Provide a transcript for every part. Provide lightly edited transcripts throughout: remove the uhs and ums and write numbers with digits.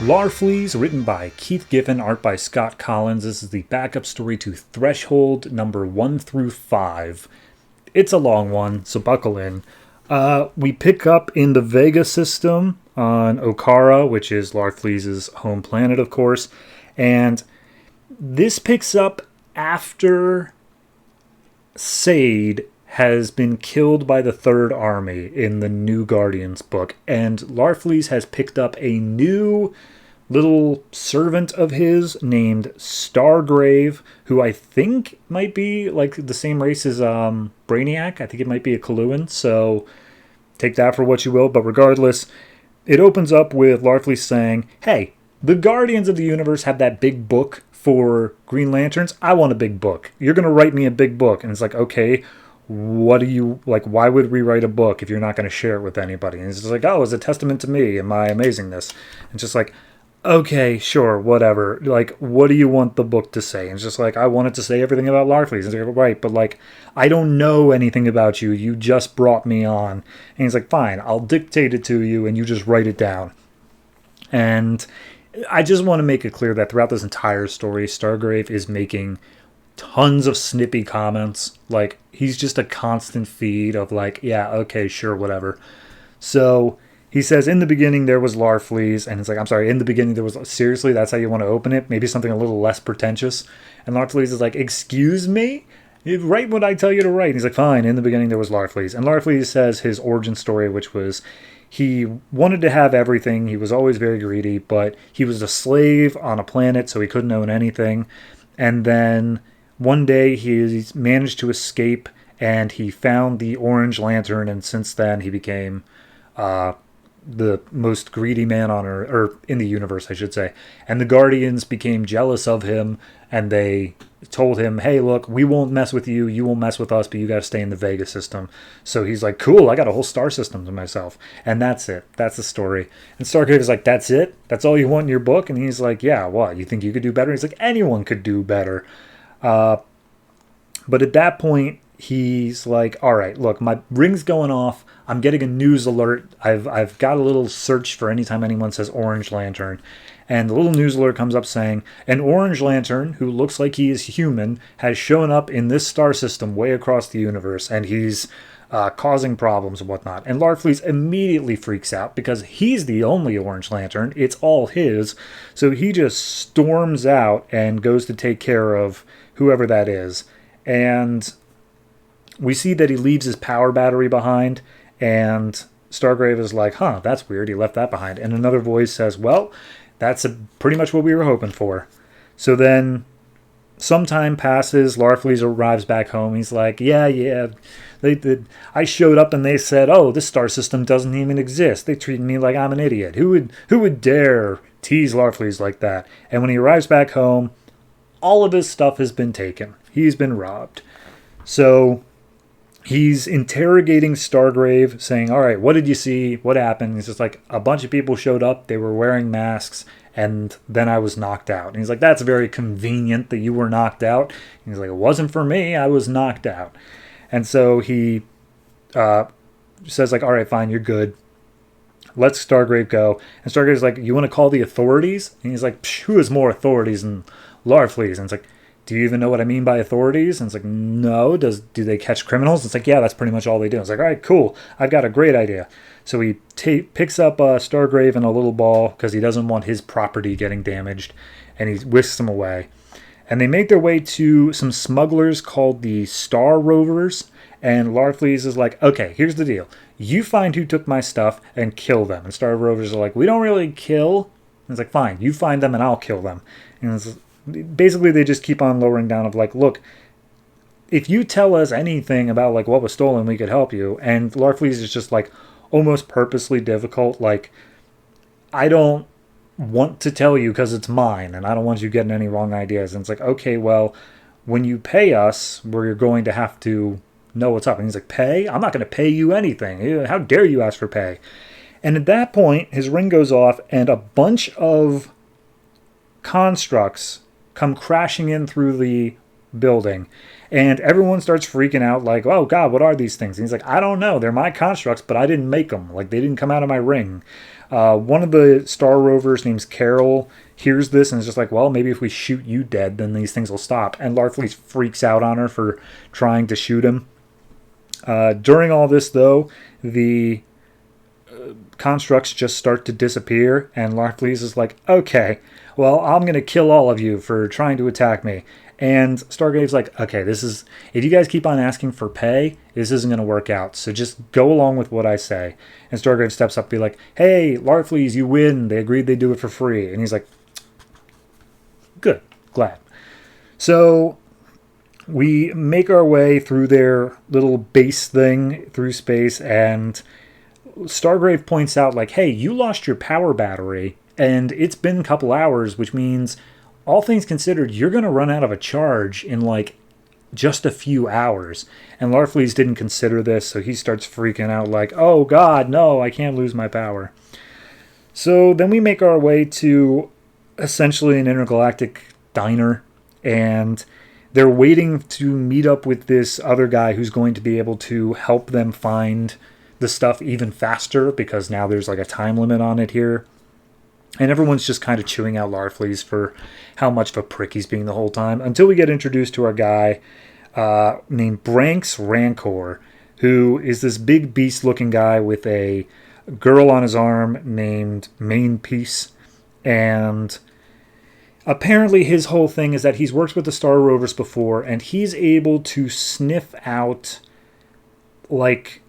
Larfleeze, written by Keith Giffen, art by Scott Collins. This is the backup story to Threshold number 1 through 5. It's a long one, so buckle in. We pick up in the Vega system on Okara, which is Larfleeze's home planet, of course. And this picks up after Sade has been killed by the Third Army in the New Guardians book, and Larfleeze has picked up a new little servant of his named Stargrave, who I think might be like the same race as Brainiac. I think it might be a Kaluan, so take that for what you will. But regardless, it opens up with Larfleeze saying, hey, the Guardians of the Universe have that big book for Green Lanterns. I want a big book. You're going to write me a big book. And it's like, okay, what do you, like, why would we write a book if you're not going to share it with anybody? And it's just like, oh, it's a testament to me and my amazingness. And just like, okay, sure, whatever. Like, what do you want the book to say? And it's just like, I want it to say everything about Larfleeze. And it's like, right, but like, I don't know anything about you. You just brought me on. And he's like, fine, I'll dictate it to you and you just write it down. And I just want to make it clear that throughout this entire story, Stargrave is making tons of snippy comments. Like, he's just a constant feed of like, yeah, okay, sure, whatever. So he says, in the beginning there was Larfleeze, and it's like, I'm sorry, in the beginning there was, seriously, that's how you want to open it? Maybe something a little less pretentious. And Larfleeze is like, excuse me? You write what I tell you to write. And he's like, fine, in the beginning there was Larfleeze. And Larfleeze says his origin story, which was he wanted to have everything. He was always very greedy, but he was a slave on a planet, so he couldn't own anything. And then one day he managed to escape, and he found the Orange Lantern, and since then he became the most greedy man on Earth, or in the universe, I should say. And the Guardians became jealous of him, and they told him, hey, look, we won't mess with you, you won't mess with us, but you got to stay in the Vega system. So he's like, cool, I got a whole star system to myself. And that's it. That's the story. And Stargrave is like, that's it? That's all you want in your book? And he's like, yeah, what? You think you could do better? He's like, anyone could do better. But at that point, he's like, all right, look, my ring's going off. I'm getting a news alert. I've got a little search for anytime anyone says Orange Lantern. And the little news alert comes up saying, an Orange Lantern, who looks like he is human, has shown up in this star system way across the universe, and he's causing problems and whatnot. And Larfleeze immediately freaks out because he's the only Orange Lantern. It's all his. So he just storms out and goes to take care of whoever that is. And we see that he leaves his power battery behind, and Stargrave is like, huh, that's weird, he left that behind. And another voice says, well, that's pretty much what we were hoping for. So then some time passes, Larfleeze arrives back home. He's like, yeah, I showed up and they said, oh, this star system doesn't even exist. They treat me like I'm an idiot. Who would dare tease Larfleeze like that? And when he arrives back home, all of his stuff has been taken. He's been robbed. So he's interrogating Stargrave, saying, all right, what did you see? What happened? He's just like, a bunch of people showed up. They were wearing masks, and then I was knocked out. And he's like, that's very convenient that you were knocked out. And he's like, it wasn't for me. I was knocked out. And so he says, like, all right, fine, you're good. Let Stargrave go. And Stargrave's like, you want to call the authorities? And he's like, who has more authorities than Larfleeze? And it's like, do you even know what I mean by authorities? And it's like, no. Do they catch criminals? It's like, yeah, that's pretty much all they do. It's like, all right, cool. I've got a great idea. So he picks up Stargrave in a little ball because he doesn't want his property getting damaged, and he whisks him away. And they make their way to some smugglers called the Star Rovers, and Larfleeze is like, okay, here's the deal. You find who took my stuff and kill them. And Star Rovers are like, we don't really kill. And it's like, fine, you find them and I'll kill them. And basically they just keep on lowering down of like, look, if you tell us anything about like what was stolen, we could help you. And Larfleeze is just like almost purposely difficult. Like, I don't want to tell you because it's mine and I don't want you getting any wrong ideas. And it's like, okay, well, when you pay us, we're going to have to know what's up. And he's like, pay? I'm not going to pay you anything. How dare you ask for pay? And at that point, his ring goes off and a bunch of constructs come crashing in through the building. And everyone starts freaking out like, oh God, what are these things? And he's like, I don't know. They're my constructs, but I didn't make them. Like, they didn't come out of my ring. One of the Star Rovers named Carol hears this and is just like, well, maybe if we shoot you dead, then these things will stop. And Larfleeze freaks out on her for trying to shoot him. During all this, though, the constructs just start to disappear, and Larfleeze is like, okay, well, I'm going to kill all of you for trying to attack me. And Stargrave's like, okay, this is, if you guys keep on asking for pay, this isn't going to work out, so just go along with what I say. And Stargrave steps up and be like, hey, Larfleeze, you win. They agreed they'd do it for free. And he's like, good, glad. So we make our way through their little base thing through space, and Stargrave points out, like, hey, you lost your power battery, and it's been a couple hours, which means, all things considered, you're going to run out of a charge in, like, just a few hours. And Larfleeze didn't consider this, so he starts freaking out, like, oh, God, no, I can't lose my power. So then we make our way to, essentially, an intergalactic diner, and they're waiting to meet up with this other guy who's going to be able to help them find the stuff even faster, because now there's like a time limit on it here. And everyone's just kind of chewing out Larfleeze for how much of a prick he's being the whole time, until we get introduced to our guy named Branks Rancor, who is this big beast-looking guy with a girl on his arm named Mainpiece. And apparently his whole thing is that he's worked with the Star Rovers before, and he's able to sniff out, like,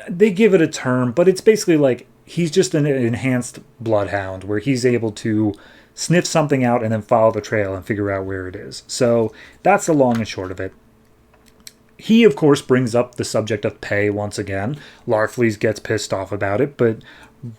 they give it a term, but it's basically like he's just an enhanced bloodhound, where he's able to sniff something out and then follow the trail and figure out where it is. So that's the long and short of it. He, of course, brings up the subject of pay once again. Larfleeze gets pissed off about it, but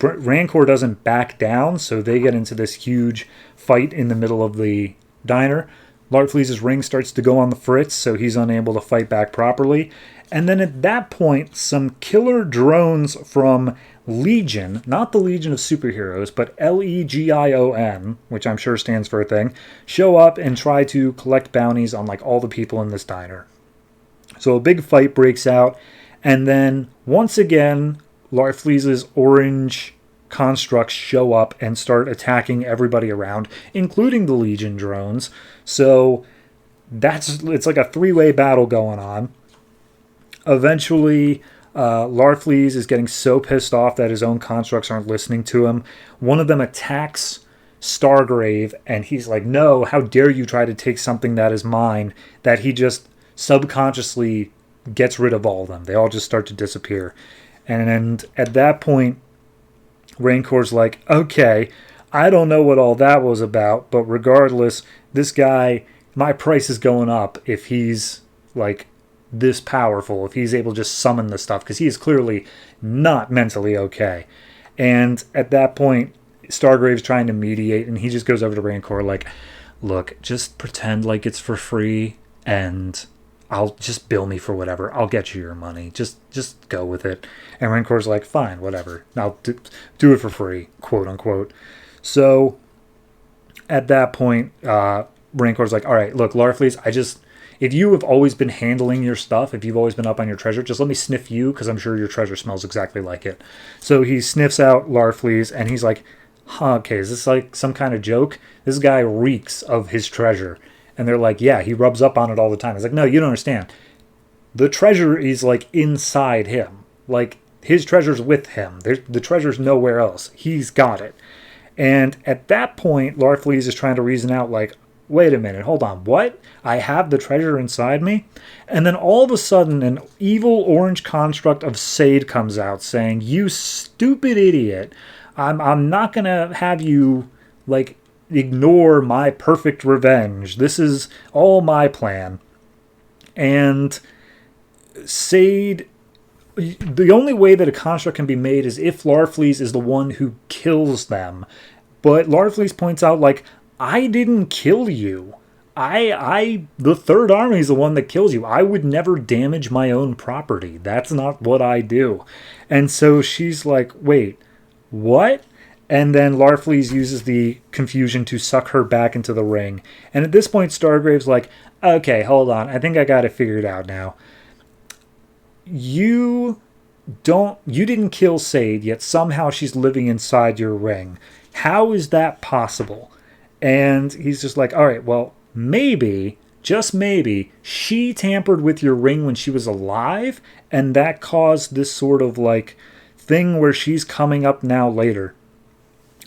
Rancor doesn't back down, so they get into this huge fight in the middle of the diner. Larfleeze's ring starts to go on the fritz, so he's unable to fight back properly. And then at that point, some killer drones from Legion, not the Legion of Superheroes, but Legion, which I'm sure stands for a thing, show up and try to collect bounties on like all the people in this diner. So a big fight breaks out, and then once again, Larfleeze's orange constructs show up and start attacking everybody around, including the Legion drones. So it's like a three-way battle going on. Eventually, Larfleeze is getting so pissed off that his own constructs aren't listening to him. One of them attacks Stargrave, and he's like, no, how dare you try to take something that is mine, that he just subconsciously gets rid of all of them. They all just start to disappear. And at that point, Rancor's like, okay, I don't know what all that was about, but regardless, this guy, my price is going up if he's like this powerful, if he's able to just summon the stuff, because he is clearly not mentally okay. And at that point, Stargrave's trying to mediate, and he just goes over to Rancor like, look, just pretend like it's for free, and I'll just bill me for whatever. I'll get you your money. Just go with it. And Rancor's like, fine, whatever. I'll do it for free, quote unquote. So at that point, Rancor's like, all right, look, Larfleeze, if you have always been handling your stuff, if you've always been up on your treasure, just let me sniff you, because I'm sure your treasure smells exactly like it. So he sniffs out Larfleeze, and he's like, okay, is this like some kind of joke? This guy reeks of his treasure. And they're like, yeah, he rubs up on it all the time. He's like, no, you don't understand. The treasure is like inside him. Like, his treasure's with him. The treasure's nowhere else. He's got it. And at that point, Larfleeze is trying to reason out like, wait a minute, hold on, what? I have the treasure inside me? And then all of a sudden, an evil orange construct of Sade comes out saying, you stupid idiot, I'm not going to have you, like, ignore my perfect revenge. This is all my plan. And Sade, the only way that a construct can be made is if Larfleeze is the one who kills them. But Larfleeze points out, like, I didn't kill you. The Third Army is the one that kills you. I would never damage my own property. That's not what I do. And so she's like, wait, what? And then Larfleeze uses the confusion to suck her back into the ring. And at this point, Stargrave's like, okay, hold on. I think I got it figured out now. You didn't kill Sade, yet somehow she's living inside your ring. How is that possible? And he's just like, all right, well, maybe, just maybe, she tampered with your ring when she was alive, and that caused this sort of like thing where she's coming up now later.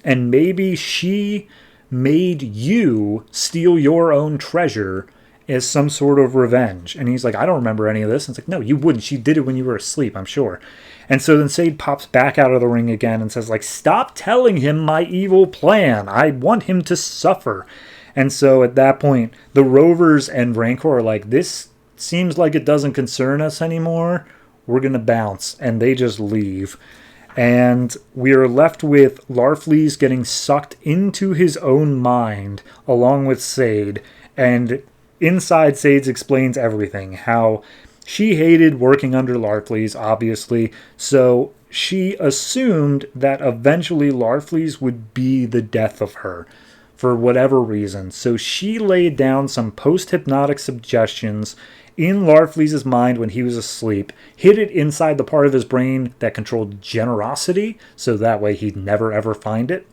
And maybe she made you steal your own treasure as some sort of revenge. And he's like, I don't remember any of this. And it's like, no, you wouldn't. She did it when you were asleep, I'm sure. And so then Sade pops back out of the ring again and says, like, stop telling him my evil plan. I want him to suffer. And so at that point, the Rovers and Rancor are like, this seems like it doesn't concern us anymore. We're going to bounce. And they just leave. And we are left with Larfleeze getting sucked into his own mind along with Sade. And inside, Sade explains everything. How she hated working under Larfleeze, obviously. So she assumed that eventually Larfleeze would be the death of her for whatever reason. So she laid down some post-hypnotic suggestions in Larfleeze's mind when he was asleep, hid it inside the part of his brain that controlled generosity, so that way he'd never ever find it.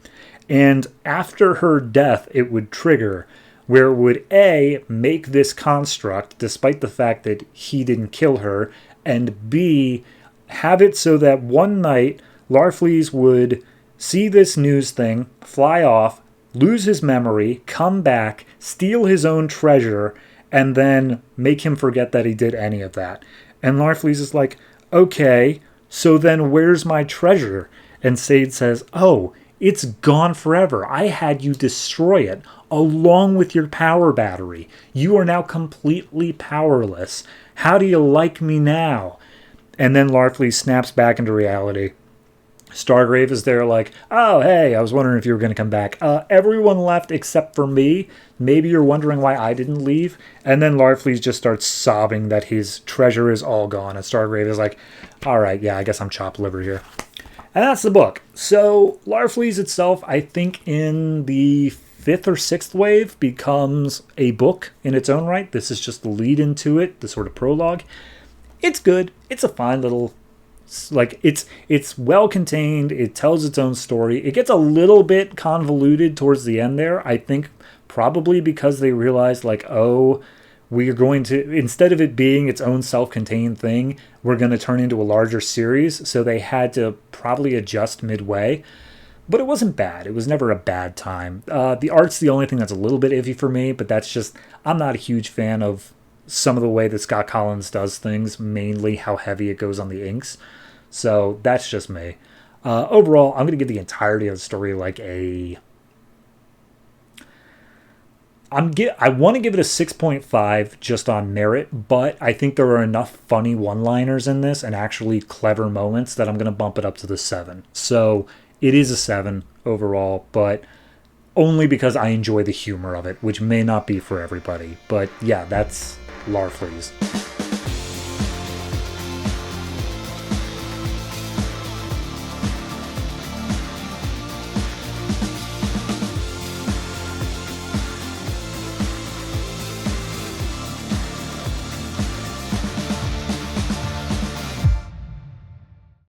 And after her death, it would trigger, where it would A, make this construct, despite the fact that he didn't kill her, and B, have it so that one night Larfleeze would see this news thing, fly off, lose his memory, come back, steal his own treasure, and then make him forget that he did any of that. And Larfleeze is like, okay, so then where's my treasure? And Sade says, oh, it's gone forever. I had you destroy it, along with your power battery. You are now completely powerless. How do you like me now? And then Larfleeze snaps back into reality. Stargrave is there like, oh, hey, I was wondering if you were going to come back. Everyone left except for me. Maybe you're wondering why I didn't leave. And then Larfleeze just starts sobbing that his treasure is all gone. And Stargrave is like, all right, yeah, I guess I'm chopped liver here. And that's the book. So Larfleeze itself, I think in the 5th or 6th wave, becomes a book in its own right. This is just the lead into it, the sort of prologue. It's good. It's a fine little... like it's well contained. It tells its own story. It gets a little bit convoluted towards the end there, I think, probably because they realized like, oh, we are going to, instead of it being its own self-contained thing, we're going to turn into a larger series. So they had to probably adjust midway, but it wasn't bad. It was never a bad time. The art's the only thing that's a little bit iffy for me, but that's just, I'm not a huge fan of some of the way that Scott Collins does things, mainly how heavy it goes on the inks. So that's just me. Overall, I'm going to give the entirety of the story like a... I want to give it a 6.5 just on merit, but I think there are enough funny one-liners in this and actually clever moments that I'm going to bump it up to the 7. So it is a 7 overall, but only because I enjoy the humor of it, which may not be for everybody. But yeah, that's Larfleeze.